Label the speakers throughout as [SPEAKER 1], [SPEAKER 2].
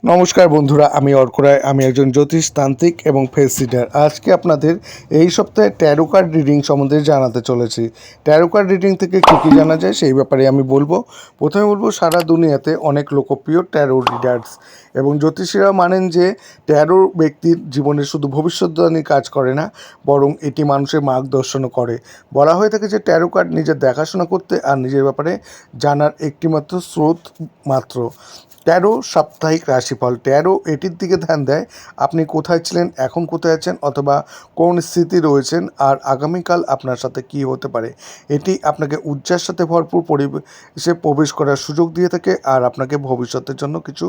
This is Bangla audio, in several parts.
[SPEAKER 1] নমস্কার বন্ধুরা, আমি অর্ক রায়। আমি একজন জ্যোতিষতান্ত্রিক এবং ফেস সিটার। আজকে আপনাদের এই সপ্তাহে ট্যারো কার্ড রিডিং সম্বন্ধে জানাতে চলেছি। ট্যারো কার্ড রিডিং থেকে কী কী জানা যায় সেই ব্যাপারে আমি বলবো। প্রথমে বলবো, সারা দুনিয়াতে অনেক লোকপ্রিয় ট্যারো রিডার্স এবং জ্যোতিষীরা মানেন যে ট্যারো ব্যক্তির জীবনে শুধু ভবিষ্যদ্বাণী কাজ করে না, বরং এটি মানুষের মার্গদর্শনও করে। বলা হয়ে থাকে যে ট্যারো কার্ড নিজের দেখাশোনা করতে আর নিজের ব্যাপারে জানার একটিমাত্র স্রোত মাত্র। ট্যারো সাপ্তাহিক রাশিফল। ট্যারো এটির দিকে ধ্যান দেয় আপনি কোথায় ছিলেন, এখন কোথায় আছেন, অথবা কোন স্থিতি রয়েছেন আর আগামীকাল আপনার সাথে কী হতে পারে। এটি আপনাকে উর্জার সাথে ভরপুর পরিবেশে প্রবেশ করার সুযোগ দিয়ে থাকে আর আপনাকে ভবিষ্যতের জন্য কিছু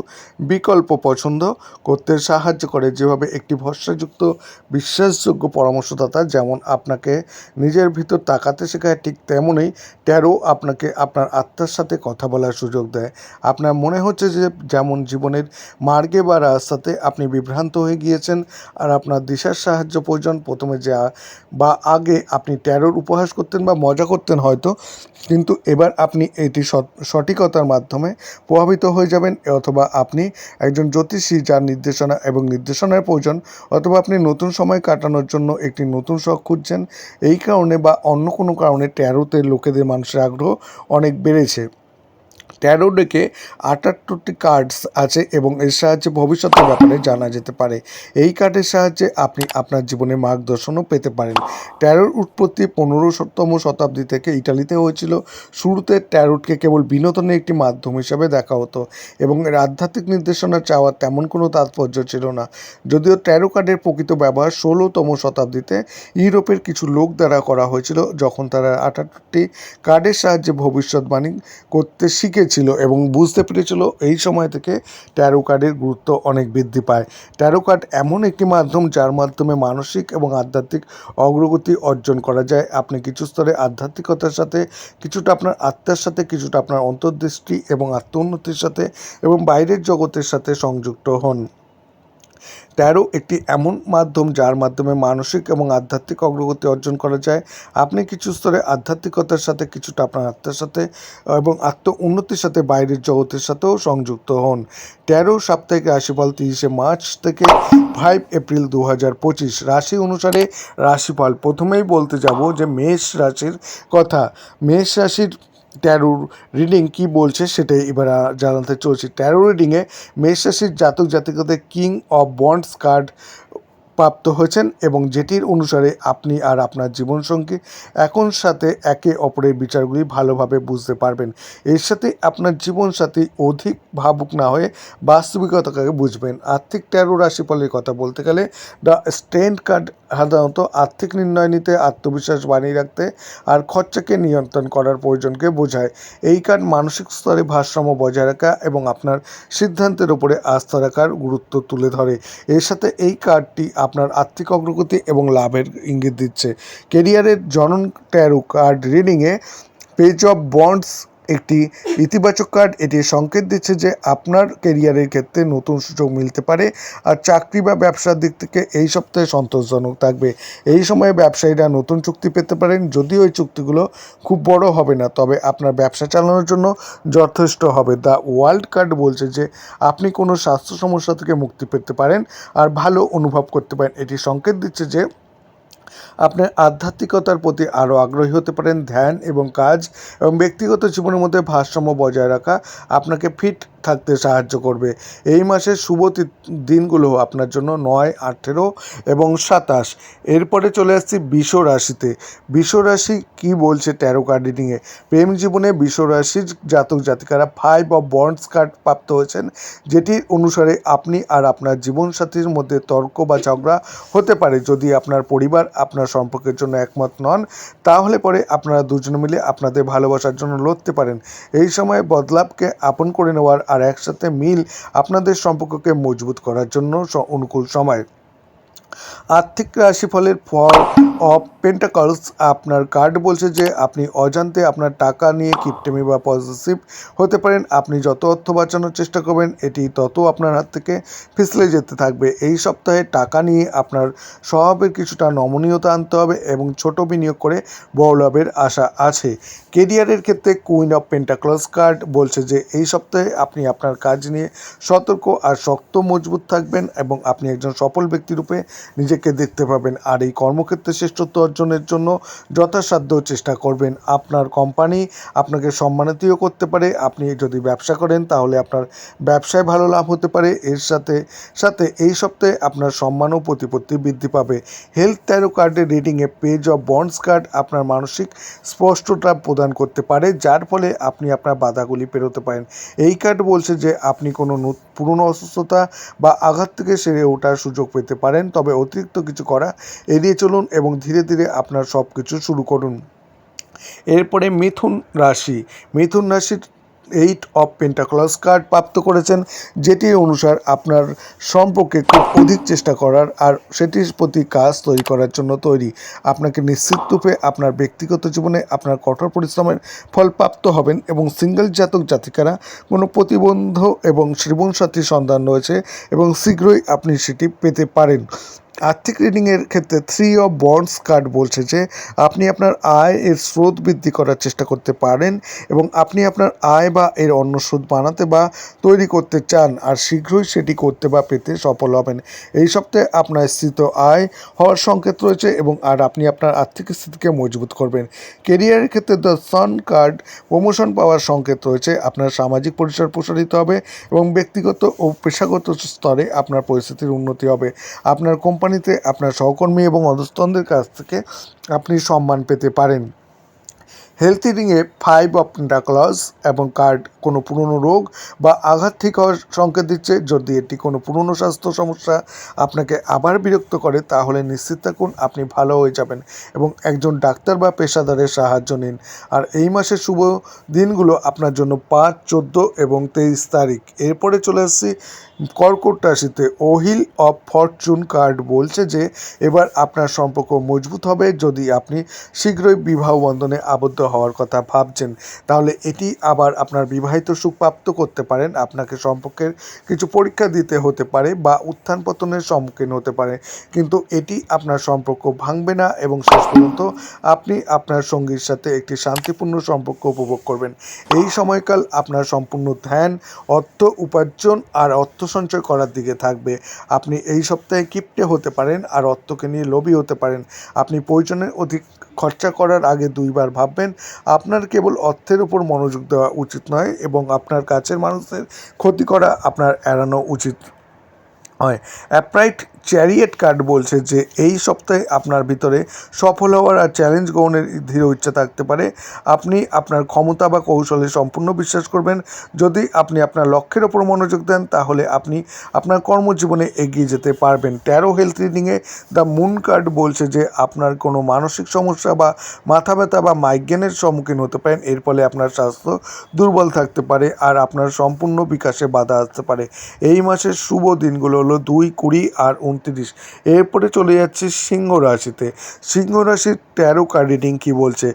[SPEAKER 1] বিকল্প পছন্দ করতে সাহায্য করে। যেভাবে একটি ভরসাযুক্ত বিশ্বাসযোগ্য পরামর্শদাতা যেমন আপনাকে নিজের ভিতর তাকাতে শেখায়, ঠিক তেমনই ট্যারো আপনাকে আপনার আত্মার সাথে কথা বলার সুযোগ দেয়। আপনার মনে হচ্ছে যে যেমন জীবনের মার্গে বা রাস্তাতে আপনি বিভ্রান্ত হয়ে গিয়েছেন আর আপনার দিশার সাহায্য প্রয়োজন। প্রথমে বা আগে আপনি ট্যারোর উপহাস করতেন বা মজা করতেন হয়তো, কিন্তু এবার আপনি এটি সঠিকতার মাধ্যমে প্রভাবিত হয়ে যাবেন, অথবা আপনি একজন জ্যোতিষী যার নির্দেশনার প্রয়োজন, অথবা আপনি নতুন সময় কাটানোর জন্য একটি নতুন শখ খুঁজছেন। এই কারণে বা অন্য কোনো কারণে ট্যারোতে লোকেদের মানুষের আগ্রহ অনেক বেড়েছে। ট্যারো ডেকে ৭৮টি কার্ডস আছে এবং এর সাহায্যে ভবিষ্যতের ব্যাপারে জানা যেতে পারে। এই কার্ডের সাহায্যে আপনি আপনার জীবনের মার্গদর্শনও পেতে পারেন। ট্যারোর উৎপত্তি ১৫তম শতাব্দী থেকে ইটালিতে হয়েছিল। শুরুতে ট্যারোটকে কেবল বিনোদনের একটি মাধ্যম হিসাবে দেখা হতো এবং এর আধ্যাত্মিক নির্দেশনা চাওয়ার তেমন কোনো তাৎপর্য ছিল না। যদিও ট্যারো কার্ডের প্রকৃত ব্যবহার ১৬তম শতাব্দীতে ইউরোপের কিছু লোক দ্বারা করা হয়েছিল, যখন তারা ৭৮টি কার্ডের সাহায্যে ভবিষ্যৎবাণী করতে শিখেছিল এবং বুঝতে পেরেছিল। এই সময় থেকে ট্যারো কার্ডের গুরুত্ব অনেক বৃদ্ধি পায়। ট্যারো কার্ড এমন একটি মাধ্যম যার মাধ্যমে মানসিক এবং আধ্যাত্মিক অগ্রগতি অর্জন করা যায়। আপনি কিছু স্তরে আধ্যাত্মিকতার সাথে, কিছুটা আপনার আত্মার সাথে, কিছুটা আপনার অন্তর্দৃষ্টি এবং আত্ম উন্নতির সাথে এবং বাইরের জগতের সাথে সংযুক্ত হন। ট্যারো একটি এমন মাধ্যম যার মাধ্যমে মানসিক এবং আধ্যাত্মিক অগ্রগতি অর্জন করা যায়। আপনি কিছু স্তরে আধ্যাত্মিকতার সাথে, কিছুটা আপনার আত্মার সাথে এবং আত্ম উন্নতির সাথে বাইরের জগতের সাথেও সংযুক্ত হন। ট্যারো সাপ্তাহিক রাশিফল ৩০শে মার্চ থেকে ৫ এপ্রিল ২০২৫ রাশি অনুসারে রাশিফল। প্রথমেই বলতে যাব যে মেষ রাশির কথা। মেষ রাশির ট্যারোর রিডিং কি বলছে সেটাই এবার জানাতে চলছি। ট্যারো রিডিংয়ে মেষ রাশির জাতক জাতিকাদের কিং অফ বন্ডস কার্ড প্রাপ্ত হয়েছেন এবং যেটির অনুসারে আপনি আর আপনার জীবনসঙ্গী এখন সাথে একে অপরের বিচারগুলি ভালোভাবে বুঝতে পারবেন। এর সাথে আপনার জীবনসাথী অধিক ভাবুক না হয়ে বাস্তবিকতাকে বুঝবেন। আর্থিক ট্যারো রাশিফলের কথা বলতে গেলে দ্য স্ট্রেন্থ কার্ড সাধারণত আর্থিক নির্ণয় নিতে, আত্মবিশ্বাস বানিয়ে রাখতে আর খরচাকে নিয়ন্ত্রণ করার প্রয়োজনকে বোঝায়। এই কার্ড মানসিক স্তরে ভারসাম্য বজায় রাখা এবং আপনার সিদ্ধান্তের উপরে আস্থা রাখার গুরুত্ব তুলে ধরে। এর সাথে এই কার্ডটি আপনার আর্থিক অগ্রগতি এবং লাভের ইঙ্গিত দিচ্ছে। কেরিয়ারের জনন ট্যারো কার্ড রিডিংয়ে পেজ অফ বন্ডস একটি ইতিবাচক কার্ড। এটি সংকেত দিচ্ছে যে আপনার কেরিয়ারের ক্ষেত্রে নতুন সুযোগ মিলতে পারে আর চাকরি বা ব্যবসার দিক থেকে এই সপ্তাহে সন্তোষজনক থাকবে। এই সময়ে ব্যবসায়ীরা নতুন চুক্তি পেতে পারেন। যদিও এই চুক্তিগুলো খুব বড় হবে না, তবে আপনার ব্যবসা চালানোর জন্য যথেষ্ট হবে। দ্য ওয়ার্ল্ড কার্ড বলছে যে আপনি কোনো স্বাস্থ্য সমস্যা থেকে মুক্তি পেতে পারেন আর ভালো অনুভব করতে পারেন। এটি সংকেত দিচ্ছে যে আপনার আধ্যাত্মিকতার প্রতি আরও আগ্রহী হতে পারেন। ধ্যান এবং কাজ এবং ব্যক্তিগত জীবনের মধ্যে ভারসাম্য বজায় রাখা আপনাকে ফিট থাকতে সাহায্য করবে। এই মাসের শুভ দিনগুলো আপনার জন্য ৯, ১৮ এবং ২৭। এরপরে চলে আসছি বৃষ রাশিতে। বৃষ রাশি কী বলছে ট্যারো কার্ড রিডিংয়ে? প্রেম জীবনে বৃষ রাশির জাতক জাতিকারা ৫ অফ বন্ডস কার্ড প্রাপ্ত হয়েছেন, যেটির অনুসারে আপনি আর আপনার জীবনসাথীর মধ্যে তর্ক বা ঝগড়া হতে পারে। যদি আপনার পরিবার আপনার সম্পর্কের জন্য একমত নন, তাহলে পরে আপনারা দুজনে মিলে আপনাদের ভালোবাসার জন্য লড়তে পারেন। এই সময় বদলাবকে আপন করে নেওয়ার আর একসাথে মিল আপনাদের সম্পর্ককে মজবুত করার জন্য অনুকূল সময়। আর্থিক রাশিফলের ফল অফ পেন্টাকলস আপনার কার্ড বলছে যে আপনি অজান্তে আপনার টাকা নিয়ে কিপটেমি বা পজিটিভ হতে পারেন। আপনি যত অর্থ বাঁচানোর চেষ্টা করবেন এটি তত আপনার হাত থেকে পিছলে যেতে থাকবে। এই সপ্তাহে টাকা নিয়ে আপনার স্বভাবের কিছুটা নমনীয়তা আনতে হবে এবং ছোট বিনিয়োগ করে বড় লাভের আশা আছে। কেরিয়ারের ক্ষেত্রে কুইন অফ পেন্টাকলস কার্ড বলছে যে এই সপ্তাহে আপনি আপনার কাজ নিয়ে সতর্ক আর শক্ত মজবুত থাকবেন এবং আপনি একজন সফল ব্যক্তিরূপে নিজেকে দেখতে পাবেন। আর এই কর্মক্ষেত্রে শ্রেষ্ঠত্ব অর্জনের জন্য যথাসাধ্য চেষ্টা করবেন। আপনার কোম্পানি আপনাকে সম্মানিতও করতে পারে। আপনি যদি ব্যবসা করেন তাহলে আপনার ব্যবসায় ভালো লাভ হতে পারে। এর সাথে সাথে এই সপ্তাহে আপনার সম্মান ও প্রতিপত্তি বৃদ্ধি পাবে। হেলথ ট্যারো কার্ডের রিডিংয়ে পেজ অফ বন্ডস কার্ড আপনার মানসিক স্পষ্টতা প্রদান করতে পারে, যার ফলে আপনি আপনার বাধাগুলি পেরোতে পারেন। এই কার্ড বলছে যে আপনি কোনো পুরনো অসুস্থতা বা আঘাত থেকে সেরে ওঠার সুযোগ পেতে পারেন, তবে অতিরিক্ত কিছু করা এড়িয়ে চলুন এবং ধীরে ধীরে আপনার সব কিছু শুরু করুন। এরপরে মিথুন রাশির 8 অফ পেন্টাকলস কার্ড প্রাপ্ত করেছেন, যেটি অনুসার আপনার সম্পর্কে খুব অধিক চেষ্টা করার আর সেটির প্রতি কাজ তৈরি করার জন্য তৈরি। আপনাকে নিশ্চিতরূপে আপনার ব্যক্তিগত জীবনে আপনার কঠোর পরিশ্রমের ফল প্রাপ্ত হবেন এবং সিঙ্গেল জাতক জাতিকারা কোনো প্রতিবন্ধ এবং জীবনসাথীর সন্ধান রয়েছে এবং শীঘ্রই আপনি সেটি পেতে পারেন। আর্থিক রিডিংয়ের ক্ষেত্রে 3 অফ বন্ডস কার্ড বলছে যে আপনি আপনার আয়ের স্রোত বৃদ্ধি করার চেষ্টা করতে পারেন এবং আপনি আপনার আয় বা এর অন্য স্রোত বানাতে বা তৈরি করতে চান আর শীঘ্রই সেটি করতে বা পেতে সফল হবেন। এই সপ্তাহে আপনার স্থিত আয় হওয়ার সংকেত রয়েছে এবং আপনি আপনার আর্থিক স্থিতিকে মজবুত করবেন। কেরিয়ারের ক্ষেত্রে দ্য সান কার্ড প্রমোশন পাওয়ার সংকেত রয়েছে। আপনার সামাজিক পরিসর প্রসারিত হবে এবং ব্যক্তিগত ও পেশাগত স্তরে আপনার পরিস্থিতির উন্নতি হবে। আপনার কোম্পানিতে আপনার সহকর্মী এবং অধস্তনদের কাছ থেকে আপনি সম্মান পেতে পারেন। হেলথ রিডিংয়ে 5 অফ পেন্টাকলস এবং কার্ড কোনো পুরনো রোগ বা আঘাত ঠিক হওয়ার সংকেত দিচ্ছে। যদি এটি কোনো পুরনো স্বাস্থ্য সমস্যা আপনাকে আবার বিরক্ত করে তাহলে নিশ্চিত থাকুন আপনি ভালো হয়ে যাবেন এবং একজন ডাক্তার বা পেশাদারের সাহায্য নিন। আর এই মাসের শুভ দিনগুলো আপনার জন্য 5, 14 এবং 23 তারিখ। এরপরে চলে আসছি কর্কট রাশিতে। ওহিল অফ ফরচুন কার্ড বলছে যে এবার আপনার সম্পর্ক মজবুত হবে। যদি আপনি শীঘ্রই বিবাহ বন্ধনে আবদ্ধ হওয়ার কথা ভাবছেন তাহলে এটি আবার আপনার বিবাহিত সুখ প্রাপ্ত করতে পারেন। আপনাকে সম্পর্কের কিছু পরীক্ষা দিতে হতে পারে বা উত্থান পতনের সম্মুখীন হতে পারে, কিন্তু এটি আপনার সম্পর্ক ভাঙবে না এবং শেষ পর্যন্ত আপনি আপনার সঙ্গীর সাথে একটি শান্তিপূর্ণ সম্পর্ক উপভোগ করবেন। এই সময়কাল আপনার সম্পূর্ণ ধ্যান, অর্থ উপার্জন আর অর্থ সঞ্চয় করার দিকে থাকবে। আপনি এই সপ্তাহে কিপটে হতে পারেন আর অর্থকে নিয়ে লোভী হতে পারেন। আপনি প্রয়োজনের অধিক খরচা করার আগে 2 বার ভাববেন। আপনার কেবল অর্থের উপর মনোযোগ দেওয়া উচিত নয় এবং আপনার কাছের মানুষের ক্ষতি করা আপনার এড়ানো উচিত হয়। অ্যাপ্রাইট চ্যারিয়েট কার্ড বলছে যে এই সপ্তাহে আপনার ভিতরে সফল হওয়ার আর চ্যালেঞ্জ গ্রহণের দৃঢ় ইচ্ছা থাকতে পারে। আপনি আপনার ক্ষমতা বা কৌশলে সম্পূর্ণ বিশ্বাস করবেন। যদি আপনি আপনার লক্ষ্যের ওপর মনোযোগ দেন তাহলে আপনি আপনার কর্মজীবনে এগিয়ে যেতে পারবেন। ট্যারো হেলথ রিডিংয়ে দ্য মুন কার্ড বলছে যে আপনার কোনো মানসিক সমস্যা বা মাথা ব্যথা বা মাইগ্রেনের সম্মুখীন হতে পারেন। এর ফলে আপনার স্বাস্থ্য দুর্বল থাকতে পারে আর আপনার সম্পূর্ণ বিকাশে বাধা আসতে পারে। এই মাসের শুভ দিনগুলো হলো 2, 20 আর 29। এরপরে চলে যাচ্ছে সিংহ রাশিতে। সিংহ রাশির ট্যারো কার্ড রিডিং কী বলছে?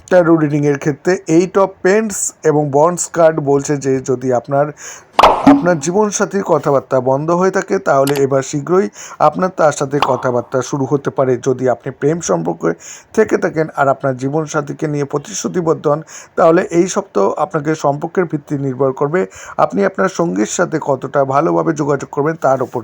[SPEAKER 1] ট্যারো রিডিংয়ের ক্ষেত্রে 8 অফ পেন্টস এবং বন্ডস কার্ড বলছে যে যদি আপনার জীবনসাথীর কথাবার্তা বন্ধ হয়ে থাকে তাহলে এবার শীঘ্রই আপনার তার সাথে কথাবার্তা শুরু হতে পারে। যদি আপনি প্রেম সম্পর্কে থেকে থাকেন আর আপনার জীবনসাথীকে নিয়ে প্রতিশ্রুতিবদ্ধ হন তাহলে এই সপ্তাহ আপনাকে সম্পর্কের ভিত্তি নির্ভর করবে আপনি আপনার সঙ্গীর সাথে কতটা ভালোভাবে যোগাযোগ করবেন তার উপর।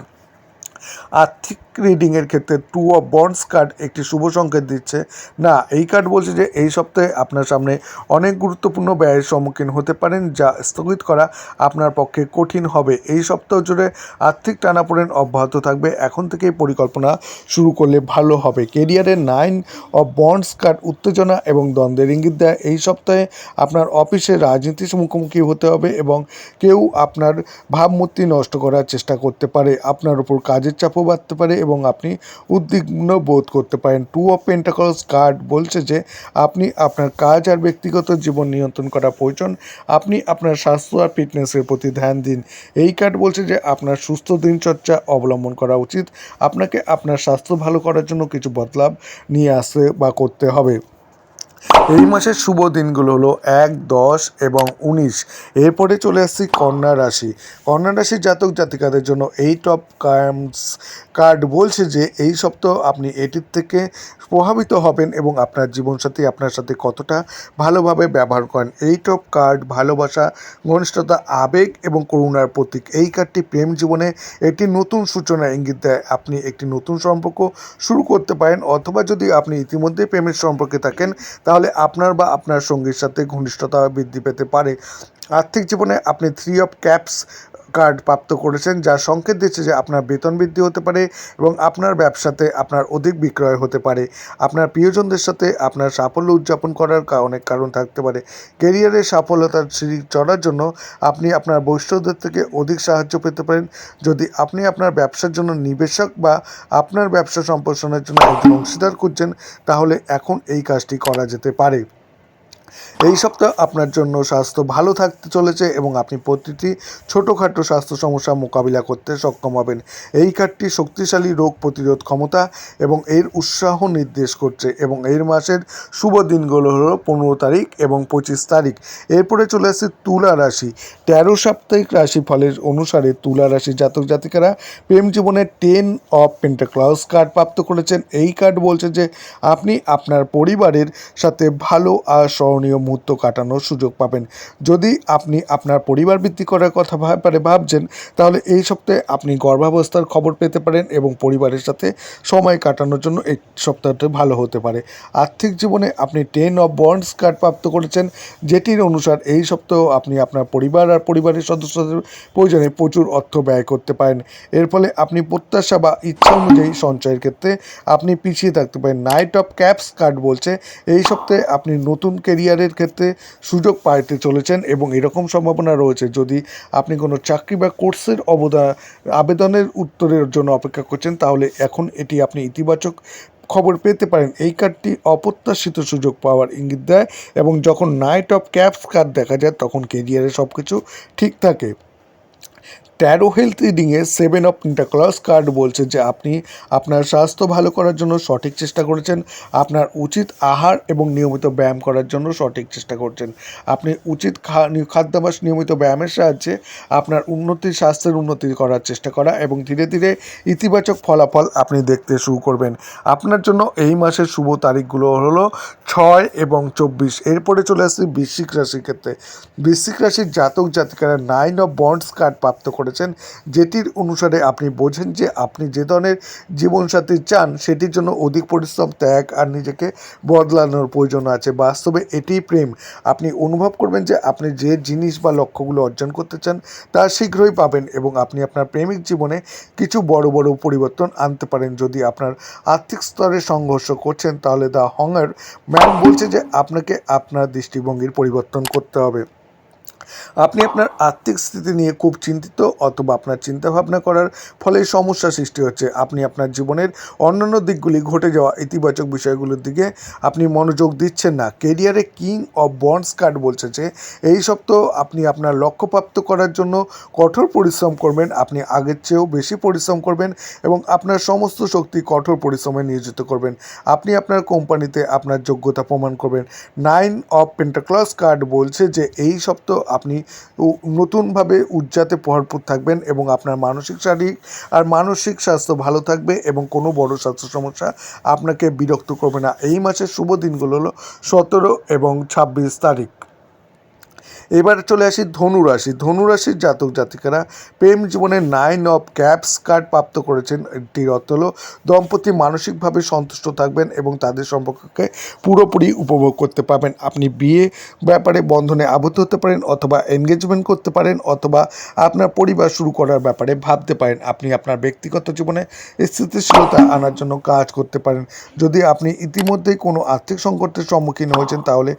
[SPEAKER 1] আর্থিক রিডিংয়ের ক্ষেত্রে 2 অফ বন্ডস কার্ড একটি শুভ সংকেত দিচ্ছে না। এই কার্ড বলছে যে এই সপ্তাহে আপনার সামনে অনেক গুরুত্বপূর্ণ ব্যয়ের সম্মুখীন হতে পারেন যা স্থগিত করা আপনার পক্ষে কঠিন হবে। এই সপ্তাহ জুড়ে আর্থিক টানাপোড়েন অব্যাহত থাকবে। এখন থেকেই পরিকল্পনা শুরু করলে ভালো হবে। কেরিয়ারের 9 অফ বন্ডস কার্ড উত্তেজনা এবং দ্বন্দ্বের ইঙ্গিত দেয়। এই সপ্তাহে আপনার অফিসে রাজনীতির মুখোমুখি হতে হবে এবং কেউ আপনার ভাবমূর্তি নষ্ট করার চেষ্টা করতে পারে। আপনার উপর কাজের কাজের চাপও বাড়তে পারে এবং আপনি উদ্বিগ্ন বোধ করতে পারেন। 2 অফ পেন্টাকলস কার্ড বলছে যে আপনি আপনার কাজ আর ব্যক্তিগত জীবন নিয়ন্ত্রণ করা প্রয়োজন। আপনি আপনার স্বাস্থ্য আর ফিটনেসের প্রতি ধ্যান দিন। এই কার্ড বলছে যে আপনার সুস্থ দিনচর্যা অবলম্বন করা উচিত। আপনাকে আপনার স্বাস্থ্য ভালো করার জন্য কিছু বদলাব নিয়ে আসতে বা করতে হবে। এই মাসের শুভ দিনগুলো হলো 1, 10 এবং 19। এরপরে চলে আসছি কন্যা রাশি। কন্যা রাশির জাতক জাতিকাদের জন্য 8 অফ কার্ডস কার্ড বলছে যে এই সপ্তাহ আপনি এটির থেকে প্রভাবিত হবেন এবং আপনার জীবনসাথী আপনার সাথে কতটা ভালোভাবে ব্যবহার করেন। 8 অফ কার্ড ভালোবাসা, ঘনিষ্ঠতা, আবেগ এবং করুণার প্রতীক। এই কার্ডটি প্রেম জীবনে একটি নতুন সূচনা ইঙ্গিত দেয়। আপনি একটি নতুন সম্পর্ক শুরু করতে পারেন, অথবা যদি আপনি ইতিমধ্যে প্রেমের সম্পর্কে থাকেন তাহলে আপনার বা আপনার সঙ্গীর সাথে ঘনিষ্ঠতা বৃদ্ধি পেতে পারে। আর্থিক জীবনে আপনি 3 অফ ক্যাপস কার্ড প্রাপ্ত করেছেন, যা সংকেত দিচ্ছে যে আপনার বেতন বৃদ্ধি হতে পারে এবং আপনার ব্যবসাতে আপনার অধিক বিক্রয় হতে পারে। আপনার প্রিয়জনদের সাথে আপনার সাফল্য উদযাপন করার অনেক কারণ থাকতে পারে। কেরিয়ারে সফলতার সিঁড়ি চড়ার জন্য আপনি আপনার বৈশ্যদের থেকে অধিক সাহায্য পেতে পারেন। যদি আপনি আপনার ব্যবসার জন্য নিবেশক বা আপনার ব্যবসা সম্প্রসারণের জন্য একজন অংশীদার খুঁজছেন, তাহলে এখন এই কাজটি করা যেতে পারে। এই সপ্তাহ আপনার জন্য স্বাস্থ্য ভালো থাকতে চলেছে এবং আপনি প্রতিটি ছোটোখাটো স্বাস্থ্য সমস্যা মোকাবিলা করতে সক্ষম হবেন। এই কার্ডটি শক্তিশালী রোগ প্রতিরোধ ক্ষমতা এবং এর উৎসাহ নির্দেশ করছে এবং এর মাসের শুভ দিনগুলো হলো 15 তারিখ এবং 25 তারিখ। এরপরে চলে আসছে তুলা রাশি। 13 সাপ্তাহিক রাশিফলের অনুসারে তুলা রাশি জাতক জাতিকারা প্রেম জীবনে 10 অফ পেন্টাক্লস কার্ড প্রাপ্ত করেছেন। এই কার্ড বলছে যে আপনি আপনার পরিবারের সাথে ভালো আর স্মরণীয় মুহূর্ত কাটানোর সুযোগ পাবেন। যদি আপনি আপনার পরিবার বৃদ্ধি করার কথা ভাবছেন, তাহলে এই সপ্তাহে আপনি গর্ভাবস্থার খবর পেতে পারেন এবং পরিবারের সাথে সময় কাটানোর জন্য এই সপ্তাহটা ভালো হতে পারে। আর্থিক জীবনে আপনি 10 অফ বন্ডস কার্ড প্রাপ্ত করেছেন, যেটির অনুসার এই সপ্তাহ আপনি আপনার পরিবার আর পরিবারের সদস্যদের প্রয়োজনে প্রচুর অর্থ ব্যয় করতে পারেন। এর ফলে আপনি প্রত্যাশা বা ইচ্ছা অনুযায়ী সঞ্চয়ের ক্ষেত্রে আপনি পিছিয়ে থাকতে পারেন। নাইট অফ ক্যাপস কার্ড বলছে এই সপ্তাহে আপনি নতুন কেরিয়ারের ক্ষেত্রে সুযোগ পাইতে চলেছেন এবং এরকম সম্ভাবনা রয়েছে, যদি আপনি কোনো চাকরি বা কোর্সের আবেদনের উত্তরের জন্য অপেক্ষা করছেন, তাহলে এখন এটি আপনি ইতিবাচক খবর পেতে পারেন। এই কার্ডটি অপ্রত্যাশিত সুযোগ পাওয়ার ইঙ্গিত দেয় এবং যখন নাইট অফ ক্যাপস কার্ড দেখা যায় তখন কেরিয়ারে সব কিছু ঠিক থাকে। ট্যারো হেলথ রিডিংয়ে 7 অফ পেন্টাক্লস কার্ড বলছে যে আপনি আপনার স্বাস্থ্য ভালো করার জন্য সঠিক চেষ্টা করেছেন। আপনার উচিত আহার এবং নিয়মিত ব্যায়াম করার জন্য সঠিক চেষ্টা করছেন। আপনি উচিত খাদ্যাভ্যাস, নিয়মিত ব্যায়ামের সাহায্যে আপনার স্বাস্থ্যের উন্নতি করার চেষ্টা করা এবং ধীরে ধীরে ইতিবাচক ফলাফল আপনি দেখতে শুরু করবেন। আপনার জন্য এই মাসের শুভ তারিখগুলো হলো 6 এবং 24। এরপরে চলে আসছে বৃশ্চিক রাশির ক্ষেত্রে। বৃশ্চিক রাশির জাতক জাতিকারা 9 অফ বন্ডস কার্ড প্রাপ্ত করেছেন, যেটির অনুসারে আপনি বোঝেন যে আপনি যে ধরনের জীবনসাথী চান সেটির জন্য অধিক পরিশ্রম, ত্যাগ আর নিজেকে বদলানোর প্রয়োজন আছে। বাস্তবে এটিই প্রেম। আপনি অনুভব করবেন যে আপনি যে জিনিস বা লক্ষ্যগুলো অর্জন করতে চান তা শীঘ্রই পাবেন এবং আপনি আপনার প্রেমিক জীবনে কিছু বড় বড় পরিবর্তন আনতে পারেন। যদি আপনার আর্থিক স্তরে সংঘর্ষ করছেন, তাহলে দ্য হঙ্গার ম্যান বলছে যে আপনাকে আপনার দৃষ্টিভঙ্গির পরিবর্তন করতে হবে। আপনি আপনার আর্থিক স্থিতি নিয়ে খুব চিন্তিত, অথবা আপনার চিন্তাভাবনা করার ফলে সমস্যা সৃষ্টি হচ্ছে। আপনি আপনার জীবনের অন্যান্য দিকগুলি ঘটে যাওয়া ইতিবাচক বিষয়গুলোর দিকে আপনি মনোযোগ দিচ্ছেন না। কেরিয়ারে কিং অফ বন্ডস কার্ড বলছে যে এই সপ্তাহ আপনি আপনার লক্ষ্যপ্রাপ্ত করার জন্য কঠোর পরিশ্রম করবেন। আপনি আগের চেয়েও বেশি পরিশ্রম করবেন এবং আপনার সমস্ত শক্তি কঠোর পরিশ্রমে নিয়োজিত করবেন। আপনি আপনার কোম্পানিতে আপনার যোগ্যতা প্রমাণ করবেন। 9 অফ পেন্টাক্লস কার্ড বলছে যে এই সপ্তাহ আপনি নতুনভাবে উর্জাতে ভরপুর থাকবেন এবং আপনার শারীরিক আর মানসিক স্বাস্থ্য ভালো থাকবে এবং কোনো বড় স্বাস্থ্য সমস্যা আপনাকে বিরক্ত করবে না। এই মাসের শুভ দিনগুলো হলো 17 এবং 26 তারিখ। এবার চলে আসি ধনুরাশি। ধনুরাশির জাতক জাতিকারা প্রেম জীবনে 9 অফ ক্যাপস কার্ড প্রাপ্ত করেছেন। এটির অর্থ হলো দম্পতি মানসিকভাবে সন্তুষ্ট থাকবেন এবং তাদের সম্পর্ককে পুরোপুরি উপভোগ করতে পারবেন। আপনি বিয়ে ব্যাপারে বন্ধনে আবদ্ধ হতে পারেন, অথবা এনগেজমেন্ট করতে পারেন, অথবা আপনার পরিবার শুরু করার ব্যাপারে ভাবতে পারেন। আপনি আপনার ব্যক্তিগত জীবনে স্থিতিশীলতা আনার জন্য কাজ করতে পারেন। যদি আপনি ইতিমধ্যেই কোনো আর্থিক সংকটের সম্মুখীন হয়েছেন, তাহলে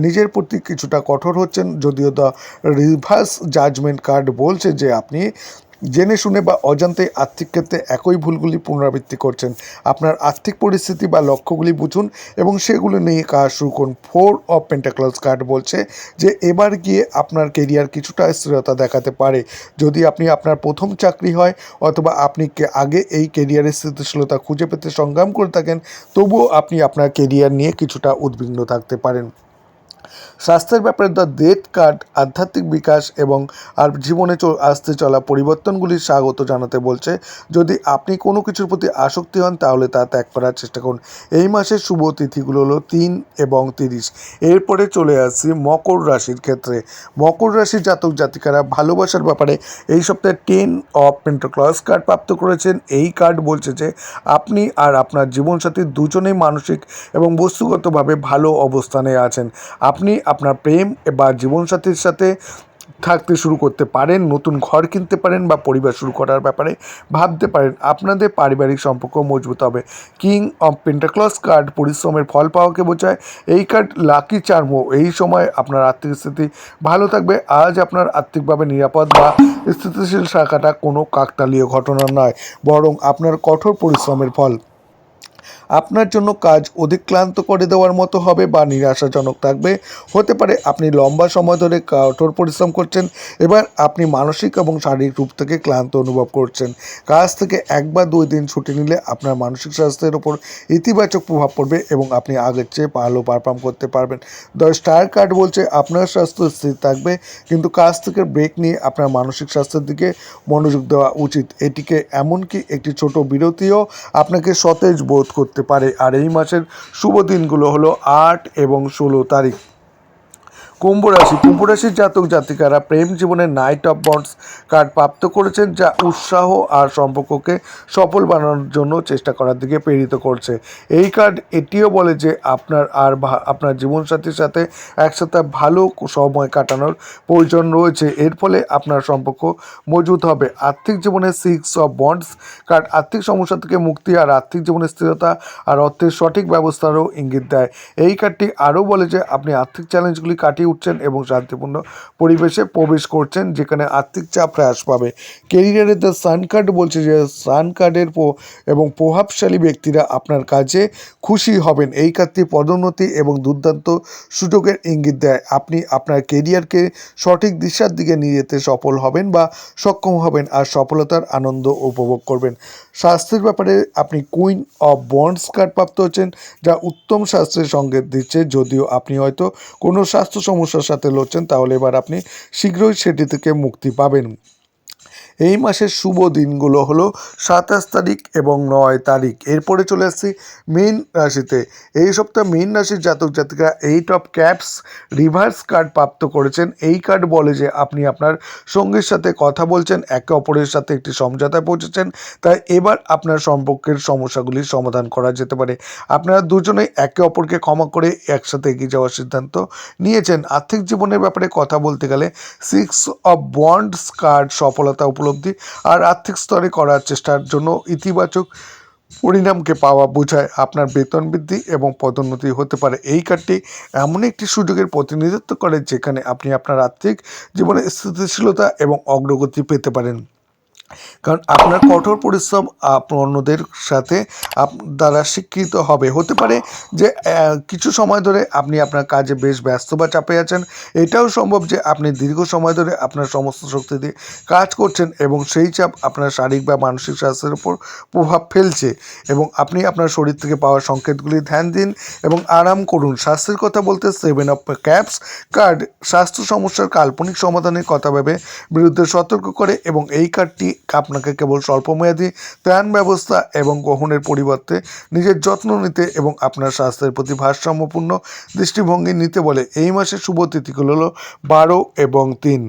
[SPEAKER 1] নিজের প্রতি কিছুটা কঠোর হচ্ছেন। যদিও দ্য রিভার্স জাজমেন্ট কার্ড বলছে যে আপনি জেনে শুনে বা অজান্তে আর্থিক ক্ষেত্রে একই ভুলগুলি পুনরাবৃত্তি করছেন। আপনার আর্থিক পরিস্থিতি বা লক্ষ্যগুলি বুঝুন এবং সেগুলো নিয়ে কাজ শুরু করুন। 4 অফ পেন্টাকলস কার্ড বলছে যে এবার গিয়ে আপনার কেরিয়ার কিছুটা স্থিরতা দেখাতে পারে। যদি আপনি আপনার প্রথম চাকরি হয় অথবা আপনি আগে এই কেরিয়ারের স্থিতিশীলতা খুঁজে পেতে সংগ্রাম করে থাকেন, তবুও আপনি আপনার কেরিয়ার নিয়ে কিছুটা উদ্বিগ্ন থাকতে পারেন। স্বাস্থ্যের ব্যাপারে দ্য ডেথ কার্ড আধ্যাত্মিক বিকাশ এবং আর জীবনে আসতে চলা পরিবর্তনগুলির স্বাগত জানাতে বলছে। যদি আপনি কোনো কিছুর প্রতি আসক্তি হন তাহলে তা ত্যাগ করার চেষ্টা করুন। এই মাসের শুভ তিথিগুলো হলো 3 এবং 30। এরপরে চলে আসছি মকর রাশির ক্ষেত্রে। মকর রাশির জাতক জাতিকারা ভালোবাসার ব্যাপারে এই সপ্তাহে 10 অফ পেন্টাকলস কার্ড প্রাপ্ত করেছেন। এই কার্ড বলছে যে আপনি আর আপনার জীবনসাথী দুজনেই মানসিক এবং বস্তুগতভাবে ভালো অবস্থানে আছেন। আপনি আপনার প্রেম বা জীবনসাথীর সাথে থাকতে শুরু করতে পারেন, নতুন ঘর কিনতে পারেন বা পরিবার শুরু করার ব্যাপারে ভাবতে পারেন। আপনাদের পারিবারিক সম্পর্ক মজবুত হবে। কিং অফ পেন্টাকলস কার্ড পরিশ্রমের ফল পাওয়াকে বোঝায়। এই কার্ড লাকি চার্মও। এই সময় আপনার আর্থিক স্থিতি ভালো থাকবে। আজ আপনার আর্থিকভাবে নিরাপদ বা স্থিতিশীল থাকাটা কোনো কাকতালীয় ঘটনা নয়, বরং আপনার কঠোর পরিশ্রমের ফল। আপনার জন্য কাজ অধিক ক্লান্ত করে দেওয়ার মতো হবে বা নিরাশাজনক থাকবে। হতে পারে আপনি লম্বা সময় ধরে কঠোর পরিশ্রম করছেন, এবার আপনি মানসিক এবং শারীরিক রূপ থেকে ক্লান্ত অনুভব করছেন। কাজ থেকে 1 বা 2 দিন ছুটি নিলে আপনার মানসিক স্বাস্থ্যের ওপর ইতিবাচক প্রভাব পড়বে এবং আপনি আগের চেয়ে ভালো পারফর্ম করতে পারবেন। দ্য স্টার কার্ড বলছে আপনার স্বাস্থ্য স্থির থাকবে, কিন্তু কাজ থেকে ব্রেক নিয়ে আপনার মানসিক স্বাস্থ্যের দিকে মনোযোগ দেওয়া উচিত। এটিকে এমনকি একটি ছোট বিরতিও আপনাকে সতেজ বোধ করতে পারে। আর এই মাসের শুভ দিনগুলো হলো 8 এবং 16 তারিখ। কুম্ভ রাশির জাতক জাতিকারা প্রেম জীবনে নাইট অফ বন্ডস কার্ড প্রাপ্ত করেছেন, যা উৎসাহ আর সম্পর্ককে সফল বানানোর জন্য চেষ্টা করার দিকে প্রেরিত করছে। এই কার্ড এটিও বলে যে আপনার জীবনসাথীর সাথে একসাথে ভালো সময় কাটানোর প্রয়োজন রয়েছে। এর ফলে আপনার সম্পর্ক মজবুত হবে। আর্থিক জীবনে 6 অফ বন্ডস কার্ড আর্থিক সমস্যা থেকে মুক্তি আর আর্থিক জীবনে স্থিরতা আর অর্থের সঠিক ব্যবস্থারও ইঙ্গিত দেয়। এই কার্ডটি আরও বলে যে আপনি আর্থিক চ্যালেঞ্জগুলি কাটিয়ে উঠছেন এবং শান্তিপূর্ণ পরিবেশে প্রবেশ করছেন, যেখানে আর্থিক চাপ হ্রাস পাবে। কেরিয়ারে দ্য সান কার্ড বলছে যে সান কার্ডের এবং প্রভাবশালী ব্যক্তিরা আপনার কাজে খুশি হবেন। এই কার্ডটি পদোন্নতি এবং দুর্দান্ত সুযোগের ইঙ্গিত দেয়। আপনি আপনার কেরিয়ারকে সঠিক দিশার দিকে নিয়ে যেতে সফল হবেন বা সক্ষম হবেন আর সফলতার আনন্দ উপভোগ করবেন। স্বাস্থ্যের ব্যাপারে আপনি কুইন অফ বন্ডস কার্ড প্রাপ্ত হচ্ছেন, যা উত্তম স্বাস্থ্যের সংকেত দিচ্ছে। যদিও আপনি হয়তো কোনো স্বাস্থ্য সমস্যার সাথে লড়ছেন, তাহলে এবার আপনি শীঘ্রই সেটি থেকে মুক্তি পাবেন। এই মাসের শুভ দিনগুলো হলো 27 তারিখ এবং 9 তারিখ। এরপরে চলে আসছি মীন রাশিতে। এই সপ্তাহে মীন রাশির জাতক জাতিকা 8 অফ ক্যাপস রিভার্স কার্ড প্রাপ্ত করেছেন। এই কার্ড বলে যে আপনি আপনার সঙ্গীর সাথে কথা বলছেন, একে অপরের সাথে একটি সমঝোতায় পৌঁছেছেন, তাই এবার আপনার সম্পর্কের সমস্যাগুলির সমাধান করা যেতে পারে। আপনারা দুজনেই একে অপরকে ক্ষমা করে একসাথে এগিয়ে যাওয়ার সিদ্ধান্ত নিয়েছেন। আর্থিক জীবনের ব্যাপারে কথা বলতে গেলে 6 অফ বন্ডস কার্ড সফলতা উপলব্ধি আর আর্থিক স্তরে করার চেষ্টার জন্য ইতিবাচক পরিণামকে পাওয়া বোঝায়। আপনার বেতন বৃদ্ধি এবং পদোন্নতি হতে পারে। এই কার্ডটি এমন একটি সুযোগের প্রতিনিধিত্ব করে যেখানে আপনি আপনার আর্থিক জীবনে স্থিতিশীলতা এবং অগ্রগতি পেতে পারেন, কারণ আপনার কঠোর পরিশ্রম অন্যদের সাথে দ্বারা স্বীকৃত হবে। হতে পারে যে কিছু সময় ধরে আপনি আপনার কাজে বেশ ব্যস্ত বা চাপে আছেন। এটাও সম্ভব যে আপনি দীর্ঘ সময় ধরে আপনার সমস্ত শক্তি দিয়ে কাজ করছেন এবং সেই চাপ আপনার শারীরিক বা মানসিক স্বাস্থ্যের উপর প্রভাব ফেলছে, এবং আপনি আপনার শরীর থেকে পাওয়া সংকেতগুলি ধ্যান দিন এবং আরাম করুন। স্বাস্থ্যের কথা বলতে 7 অফ ক্যাপস কার্ড স্বাস্থ্য সমস্যার কাল্পনিক সমাধানের কথা ভেবে বিরুদ্ধে সতর্ক করে, এবং এই কার্ডটি আপনাকে কেবল স্বল্পমেয়াদী ত্রাণ ব্যবস্থা এবং গ্রহণের পরিবর্তে নিজের যত্ন নিতে এবং আপনার স্বাস্থ্যের প্রতি ভারসাম্যপূর্ণ দৃষ্টিভঙ্গি নিতে বলে। এই মাসের শুভ তিথিগুলো হলো 12 এবং 3।